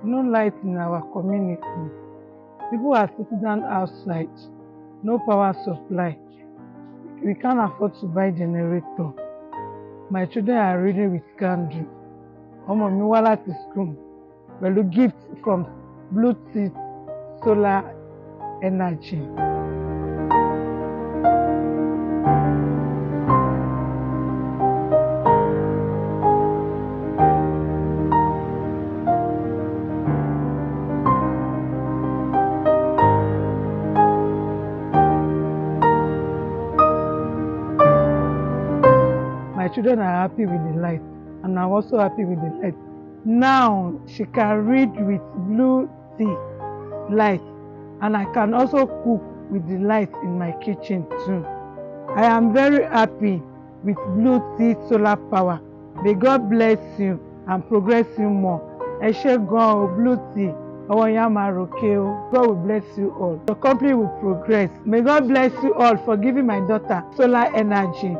no light in our community. People are sitting down outside, no power supply. We can't afford to buy generator. My children are reading with candle. Ọmọ mi wá láti school pẹ̀lú gift from BLUETTI solar energy. My children are happy with the light, and I'm also happy with the light. Now she can read with BLUETTI light, and I can also cook with the light in my kitchen too. I am very happy with BLUETTI solar power. May God bless you and progress you more. Ẹ ṣé gan o BLUETTI, ọwọ́ yín á máa ròkè o. God will bless you all. Your company will progress. May God bless you all for giving my daughter solar energy.